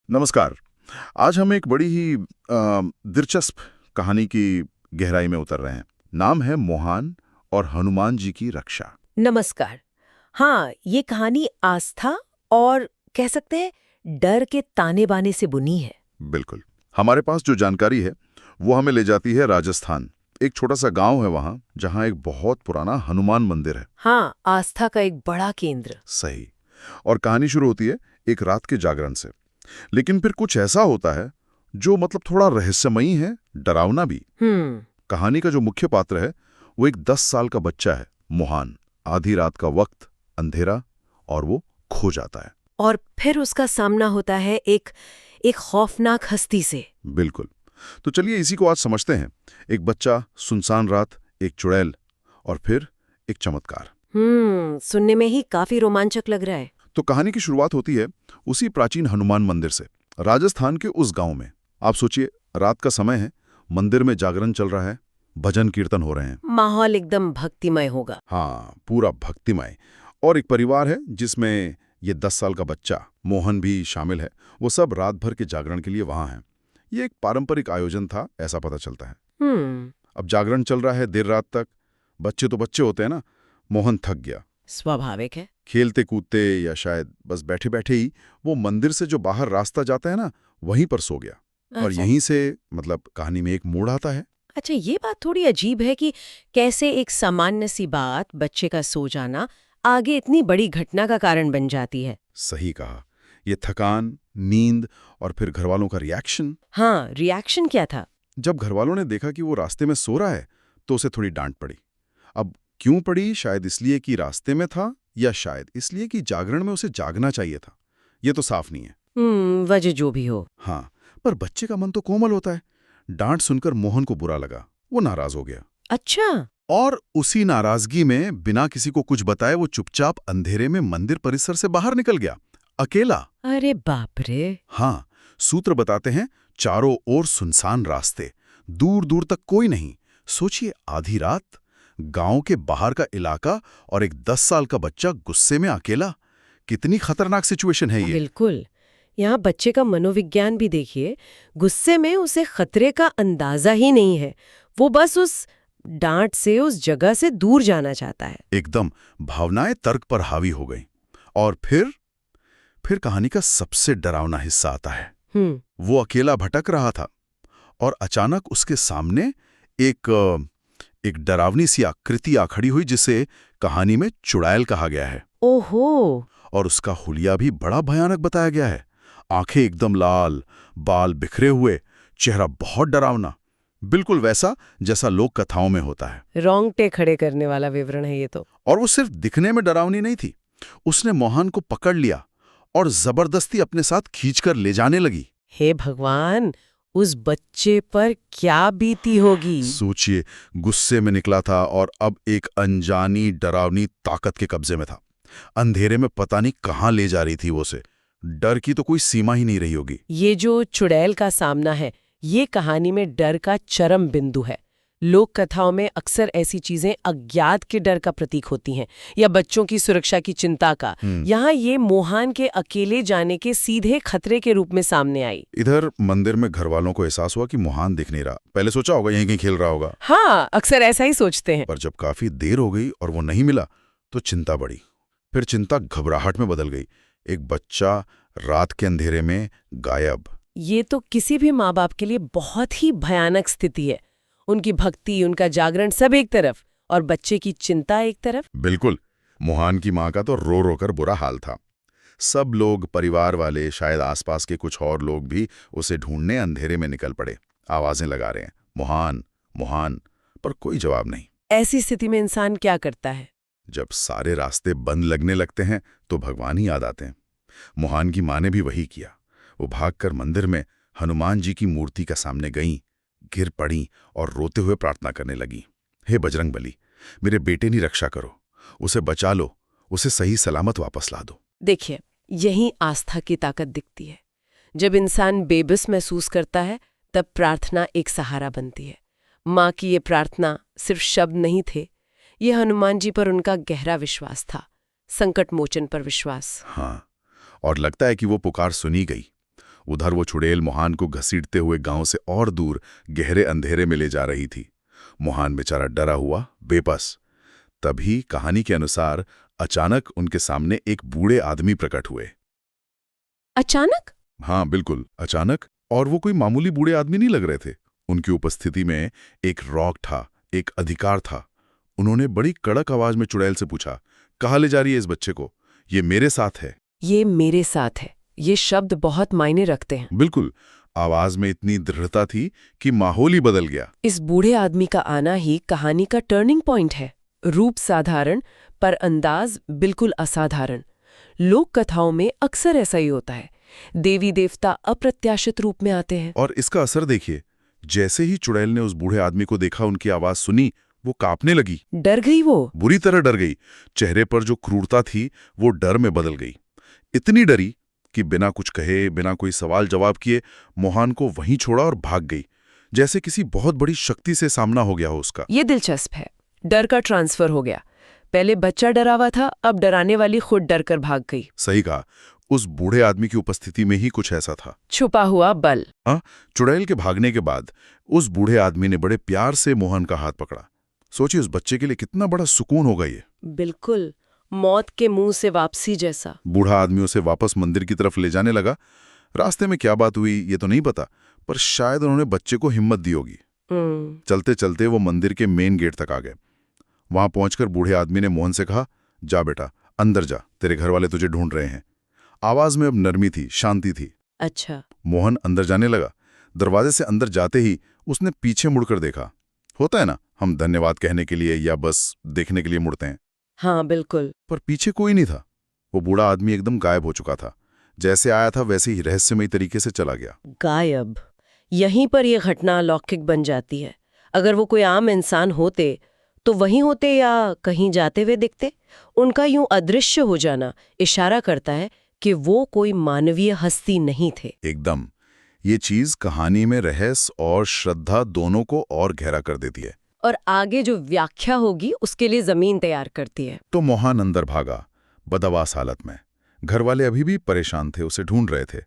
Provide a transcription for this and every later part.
नमस्कार। आज हम एक बड़ी ही दिलचस्प कहानी की गहराई में उतर रहे हैं। नाम है मोहान और हनुमान जी की रक्षा। नमस्कार। हाँ, ये कहानी आस्था और कह सकते हैं डर के ताने बाने से बुनी है। बिल्कुल। हमारे पास जो जानकारी है वो हमें ले जाती है राजस्थान। एक छोटा सा गांव है वहाँ, जहाँ एक बहुत पुराना हनुमान मंदिर है। हाँ, आस्था का एक बड़ा केंद्र। सही। और कहानी शुरू होती है एक रात के जागरण से। लेकिन फिर कुछ ऐसा होता है जो मतलब थोड़ा रहस्यमयी है, डरावना भी। हम्म। कहानी का जो मुख्य पात्र है वो एक 10 साल का बच्चा है, मोहान। आधी रात का वक्त, अंधेरा, और वो खो जाता है। और फिर उसका सामना होता है एक एक खौफनाक हस्ती से। बिल्कुल। तो चलिए इसी को आज समझते हैं। एक बच्चा, सुनसान रात, एक चुड़ैल, और फिर एक चमत्कार। सुनने में ही काफी रोमांचक लग रहा है। तो कहानी की शुरुआत होती है उसी प्राचीन हनुमान मंदिर से, राजस्थान के उस गांव में। आप सोचिए, रात का समय है, मंदिर में जागरण चल रहा है, भजन कीर्तन हो रहे हैं। माहौल एकदम भक्तिमय होगा। हाँ, पूरा भक्तिमय। और एक परिवार है जिसमें ये 10 साल का बच्चा मोहन भी शामिल है। वो सब रात भर के जागरण के लिए वहां हैं। ये एक पारंपरिक आयोजन था, ऐसा पता चलता है। हम्म। अब जागरण चल रहा है देर रात तक। बच्चे तो बच्चे होते हैं ना। मोहन थक गया। स्वाभाविक है। खेलते कूदते या शायद बस बैठे बैठे ही वो मंदिर से जो बाहर रास्ता जाता है ना, वहीं पर सो गया। और अच्छा। यहीं से मतलब कहानी में एक मोड़ आता है। अच्छा, ये बात थोड़ी अजीब है कि कैसे एक सामान्य सी बात, बच्चे का सो जाना, आगे इतनी बड़ी घटना का कारण बन जाती है। सही कहा। ये थकान, नींद और फिर घरवालों का रिएक्शन। हाँ, रिएक्शन क्या था? जब घरवालों ने देखा कि वो रास्ते में सो रहा है तो उसे थोड़ी डांट पड़ी। अब क्यों पड़ी? शायद इसलिए कि रास्ते में था, या शायद इसलिए कि जागरण में उसे जागना चाहिए था। ये तो साफ नहीं है। वजह जो भी हो। हाँ, पर बच्चे का मन तो कोमल होता है। डांट सुनकर मोहन को बुरा लगा। वो नाराज हो गया। अच्छा। और उसी नाराजगी में बिना किसी को कुछ बताए वो चुपचाप अंधेरे में मंदिर परिसर से बाहर निकल गया, अकेला। अरे बाप रे। हाँ, सूत्र बताते हैं चारों ओर सुनसान रास्ते, दूर दूर तक कोई नहीं। सोचिए, आधी रात, गांव के बाहर का इलाका, और एक 10 साल का बच्चा गुस्से में अकेला। कितनी खतरनाक सिचुएशन है ये। बिल्कुल। यहाँ बच्चे का मनोविज्ञान भी देखिए। गुस्से में उसे खतरे का अंदाजा ही नहीं है। वो बस उस डांट से, उस जगह से दूर जाना चाहता है। एकदम भावनाएं तर्क पर हावी हो गई। और फिर कहानी का सबसे डरावना हिस्सा आता है। हम्म। वो अकेला भटक रहा था और अचानक उसके सामने एक डरावनी सी आकृति आ खड़ी हुई, जिसे कहानी में चुड़ैल कहा गया है। ओहो। और उसका हुलिया भी बड़ा भयानक बताया गया है। आंखें एकदम लाल, बाल बिखरे हुए, चेहरा बहुत डरावना, बिल्कुल वैसा जैसा लोक कथाओं में होता है। रोंगटे खड़े करने वाला विवरण है ये तो। और वो सिर्फ दिखने में डरावनी नहीं थी। उसने मोहन को पकड़ लिया और जबरदस्ती अपने साथ खींचकर ले जाने लगी। हे भगवान, उस बच्चे पर क्या बीती होगी। सोचिए, गुस्से में निकला था और अब एक अनजानी डरावनी ताकत के कब्जे में था। अंधेरे में पता नहीं कहाँ ले जा रही थी वो उसे। डर की तो कोई सीमा ही नहीं रही होगी। ये जो चुड़ैल का सामना है, ये कहानी में डर का चरम बिंदु है। लोक कथाओं में अक्सर ऐसी चीजें अज्ञात के डर का प्रतीक होती हैं, या बच्चों की सुरक्षा की चिंता का। यहाँ ये मोहन के अकेले जाने के सीधे खतरे के रूप में सामने आई। इधर मंदिर में घर वालों को एहसास हुआ कि मोहन दिख नहीं रहा। पहले सोचा होगा यहीं कहीं खेल रहा होगा। हाँ, अक्सर ऐसा ही सोचते हैं। पर जब काफी देर हो गई और वो नहीं मिला तो चिंता बढ़ी। फिर चिंता घबराहट में बदल गई। एक बच्चा रात के अंधेरे में गायब। ये तो किसी भी माँ बाप के लिए बहुत ही भयानक स्थिति है। उनकी भक्ति, उनका जागरण सब एक तरफ, और बच्चे की चिंता एक तरफ। बिल्कुल। मोहन की माँ का तो रो रो कर बुरा हाल था। सब लोग, परिवार वाले, शायद आसपास के कुछ और लोग भी उसे ढूंढने अंधेरे में निकल पड़े। आवाजें लगा रहे हैं, मोहन मोहन, पर कोई जवाब नहीं। ऐसी स्थिति में इंसान क्या करता है? जब सारे रास्ते बंद लगने लगते हैं तो भगवान ही याद आते हैं। मोहन की माँ ने भी वही किया। वो भागकर मंदिर में हनुमान जी की मूर्ति के सामने गईं, गिर पड़ी और रोते हुए प्रार्थना करने लगी। हे बजरंगबली, मेरे बेटे की रक्षा करो, उसे बचा लो, उसे सही सलामत वापस ला दो। देखिए, यही आस्था की ताकत दिखती है। जब इंसान बेबस महसूस करता है, तब प्रार्थना एक सहारा बनती है। माँ की ये प्रार्थना सिर्फ शब्द नहीं थे, ये हनुमान जी पर उनका गहरा विश्वास था, संकट मोचन पर विश्वास। हाँ, और लगता है कि वो पुकार सुनी गई। उधर वो चुड़ैल मुहान को घसीटते हुए गांव से और दूर गहरे अंधेरे में ले जा रही थी। मुहान बेचारा डरा हुआ, बेबस। तभी कहानी के अनुसार अचानक उनके सामने एक बूढ़े आदमी प्रकट हुए। अचानक? हाँ, बिल्कुल अचानक। और वो कोई मामूली बूढ़े आदमी नहीं लग रहे थे। उनकी उपस्थिति में एक रॉक था, एक अधिकार था। उन्होंने बड़ी कड़क आवाज में चुड़ैल से पूछा, कहाँ ले जा रही है इस बच्चे को? ये मेरे साथ है। ये मेरे साथ है, ये शब्द बहुत मायने रखते हैं। बिल्कुल। आवाज में इतनी दृढ़ता थी कि माहौल ही बदल गया। इस बूढ़े आदमी का आना ही कहानी का टर्निंग पॉइंट है। रूप साधारण पर अंदाज बिल्कुल असाधारण। लोक कथाओं में अक्सर ऐसा ही होता है, देवी देवता अप्रत्याशित रूप में आते हैं। और इसका असर देखिए, जैसे ही चुड़ैल ने उस बूढ़े आदमी को देखा, उनकी आवाज सुनी, वो कांपने लगी। डर गई वो, बुरी तरह डर गई। चेहरे पर जो क्रूरता थी वो डर में बदल गई। इतनी डरी कि बिना कुछ कहे, बिना कोई सवाल जवाब किए मुहान को वहीं छोड़ा और भाग गई, जैसे किसी बहुत बड़ी शक्ति से सामना हो गया हो उसका। ये दिलचस्प है, डर का ट्रांसफर हो गया। पहले बच्चा डरा हुआ था, अब डराने वाली खुद डर कर भाग गई। सही कहा। उस बूढ़े आदमी की उपस्थिति में ही कुछ ऐसा था, छुपा हुआ बल। चुड़ैल के भागने के बाद उस बूढ़े आदमी ने बड़े प्यार से मोहन का हाथ पकड़ा। सोचिए, उस बच्चे के लिए कितना बड़ा सुकून होगा ये। बिल्कुल, मौत के मुंह से वापसी जैसा। बूढ़ा आदमी उसे वापस मंदिर की तरफ ले जाने लगा। रास्ते में क्या बात हुई ये तो नहीं पता, पर शायद उन्होंने बच्चे को हिम्मत दी होगी। चलते चलते वो मंदिर के मेन गेट तक आ गए। वहां पहुंचकर बूढ़े आदमी ने मोहन से कहा, जा बेटा, अंदर जा, तेरे घर वाले तुझे ढूंढ रहे हैं। आवाज में अब नरमी थी, शांति थी। अच्छा। मोहन अंदर जाने लगा। दरवाजे से अंदर जाते ही उसने पीछे मुड़कर देखा। होता है ना, हम धन्यवाद कहने के लिए या बस देखने के लिए मुड़ते हैं। हाँ बिल्कुल। पर पीछे कोई नहीं था। वो बूढ़ा आदमी एकदम गायब हो चुका था। जैसे आया था वैसे ही रहस्यमयी तरीके से चला गया। गायब। यहीं पर यह घटना अलौकिक बन जाती है। अगर वो कोई आम इंसान होते तो वहीं होते या कहीं जाते हुए दिखते। उनका यूं अदृश्य हो जाना इशारा करता है कि वो कोई मानवीय हस्ती नहीं थे। एकदम। ये चीज कहानी में रहस्य और श्रद्धा दोनों को और गहरा कर देती है, और आगे जो व्याख्या होगी उसके लिए जमीन तैयार करती है। तो मोहन अंदर भागा, बदहवास हालत में। घर वाले अभी भी परेशान थे, उसे ढूंढ रहे थे।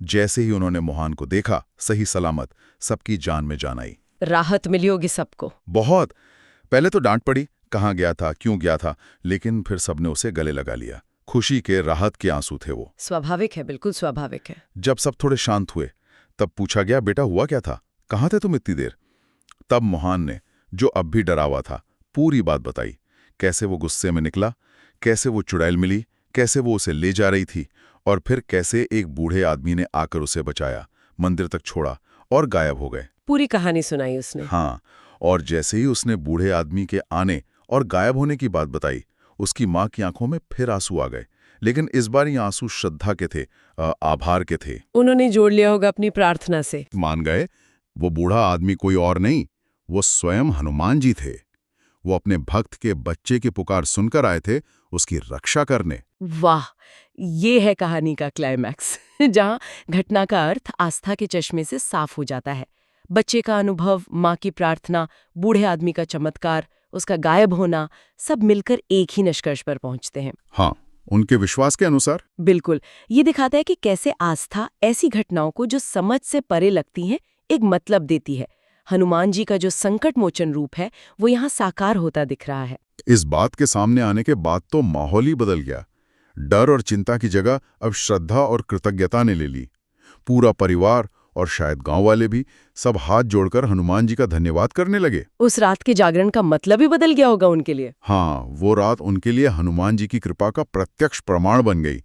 जैसे ही उन्होंने मोहन को देखा, सही सलामत, सबकी जान में जान आई। राहत मिली होगी सबको। बहुत। पहले तो डांट पड़ी, कहाँ गया था, क्यों गया था, लेकिन फिर सबने उसे गले लगा लिया। खुशी के, राहत के आंसू थे वो। स्वाभाविक है, बिल्कुल स्वाभाविक है। जब सब थोड़े शांत हुए तब पूछा गया, बेटा हुआ क्या था, कहाँ थे तुम इतनी देर? तब मोहन ने, जो अब भी डरा हुआ था, पूरी बात बताई। कैसे वो गुस्से में निकला, कैसे वो चुड़ैल मिली, कैसे वो उसे ले जा रही थी, और फिर कैसे एक बूढ़े आदमी ने आकर उसे बचाया, मंदिर तक छोड़ा और गायब हो गए। पूरी कहानी सुनाई उसने। हाँ, और जैसे ही उसने बूढ़े आदमी के आने और गायब होने की बात बताई, उसकी माँ की आंखों में फिर आंसू आ गए। लेकिन इस बार ये आंसू श्रद्धा के थे, आभार के थे। उन्होंने जोड़ लिया होगा अपनी प्रार्थना से। मान गए, वो बूढ़ा आदमी कोई और नहीं, वो स्वयं हनुमान जी थे। वो अपने भक्त के बच्चे की पुकार सुनकर आए थे, उसकी रक्षा करने। वाह, ये है कहानी का क्लाइमैक्स जहां घटना का अर्थ आस्था के चश्मे से साफ हो जाता है। बच्चे का अनुभव, माँ की प्रार्थना, बूढ़े आदमी का चमत्कार, उसका गायब होना, सब मिलकर एक ही निष्कर्ष पर पहुंचते हैं। हाँ, उनके विश्वास के अनुसार। बिल्कुल, ये दिखाता है कि कैसे आस्था ऐसी घटनाओं को जो समझ से परे लगती हैं एक मतलब देती है। हनुमान जी का जो संकट मोचन रूप है वो यहाँ साकार होता दिख रहा है। इस बात के सामने आने के बाद तो माहौल ही बदल गया। डर और चिंता की जगह अब श्रद्धा और कृतज्ञता ने ले ली। पूरा परिवार और शायद गांव वाले भी सब हाथ जोड़कर हनुमान जी का धन्यवाद करने लगे। उस रात के जागरण का मतलब ही बदल गया होगा उनके लिए। हाँ, वो रात उनके लिए हनुमान जी की कृपा का प्रत्यक्ष प्रमाण बन गई।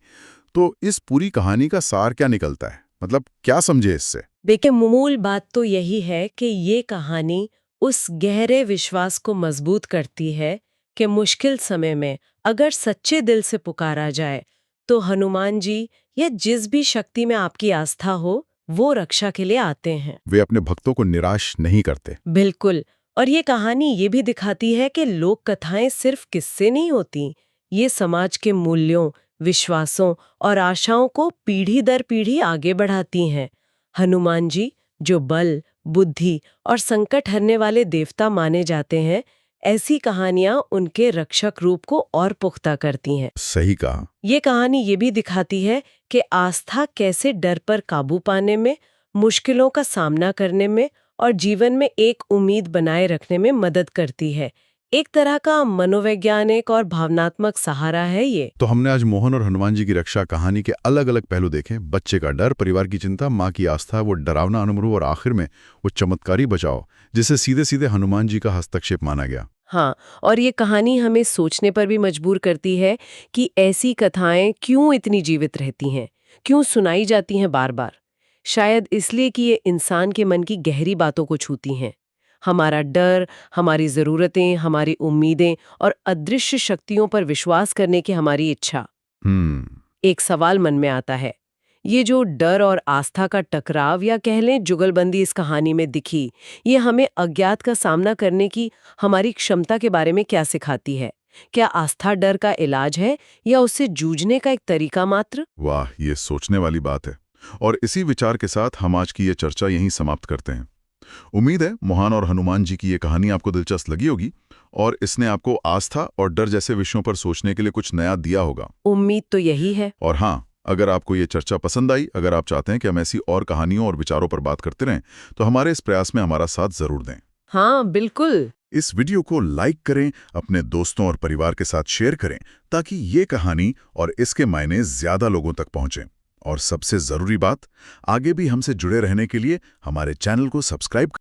तो इस पूरी कहानी का सार क्या निकलता है, मतलब क्या समझे इससे? देखिए, मूल बात तो यही है कि ये कहानी उस गहरे विश्वास को मजबूत करती है कि मुश्किल समय में अगर सच्चे दिल से पुकारा जाए तो हनुमान जी या जिस भी शक्ति में आपकी आस्था हो वो रक्षा के लिए आते हैं। वे अपने भक्तों को निराश नहीं करते। बिल्कुल। और ये कहानी ये भी दिखाती है कि लोक कथाएं सिर्फ किस्से नहीं होती, ये समाज के मूल्यों, विश्वासों और आशाओं को पीढ़ी दर पीढ़ी आगे बढ़ाती हैं। हनुमान जी, जो बल, बुद्धि और संकट हरने वाले देवता माने जाते हैं, ऐसी कहानियां उनके रक्षक रूप को और पुख्ता करती हैं। सही कहा। ये कहानी ये भी दिखाती है कि आस्था कैसे डर पर काबू पाने में, मुश्किलों का सामना करने में और जीवन में एक उम्मीद बनाए रखने में मदद करती है। एक तरह का मनोवैज्ञानिक और भावनात्मक सहारा है ये। तो हमने आज मोहन और हनुमान जी की रक्षा कहानी के अलग अलग पहलू देखे। बच्चे का डर, परिवार की चिंता, माँ की आस्था, वो डरावना अनुभव और आखिर में वो चमत्कारी बचाव, जिसे सीधे सीधे हनुमान जी का हस्तक्षेप माना गया। हाँ, और ये कहानी हमें सोचने पर भी मजबूर करती है कि ऐसी कथाएं क्यों इतनी जीवित रहती हैं, क्यों सुनाई जाती हैं बार बार। शायद इसलिए कि ये इंसान के मन की गहरी बातों को छूती हैं। हमारा डर, हमारी ज़रूरतें, हमारी उम्मीदें और अदृश्य शक्तियों पर विश्वास करने की हमारी इच्छा। एक सवाल मन में आता है, ये जो डर और आस्था का टकराव या कह लें जुगलबंदी इस कहानी में दिखी, ये हमें अज्ञात का सामना करने की हमारी क्षमता के बारे में क्या सिखाती है? क्या आस्था डर का इलाज है या उससे जूझने का एक तरीका मात्र? वाह, ये सोचने वाली बात है। और इसी विचार के साथ हम आज की ये चर्चा यहीं समाप्त करते हैं। उम्मीद है मोहन और हनुमान जी की ये कहानी आपको दिलचस्प लगी होगी और इसने आपको आस्था और डर जैसे विषयों पर सोचने के लिए कुछ नया दिया होगा। उम्मीद तो यही है। और हाँ, अगर आपको ये चर्चा पसंद आई, अगर आप चाहते हैं कि हम ऐसी और कहानियों और विचारों पर बात करते रहें, तो हमारे इस प्रयास में हमारा साथ जरूर दें। हाँ, बिल्कुल। इस वीडियो को लाइक करें, अपने दोस्तों और परिवार के साथ शेयर करें, ताकि ये कहानी और इसके मायने ज्यादा लोगों तक पहुंचें। और सबसे जरूरी बात, आगे भी हमसे जुड़े रहने के लिए हमारे चैनल को सब्सक्राइब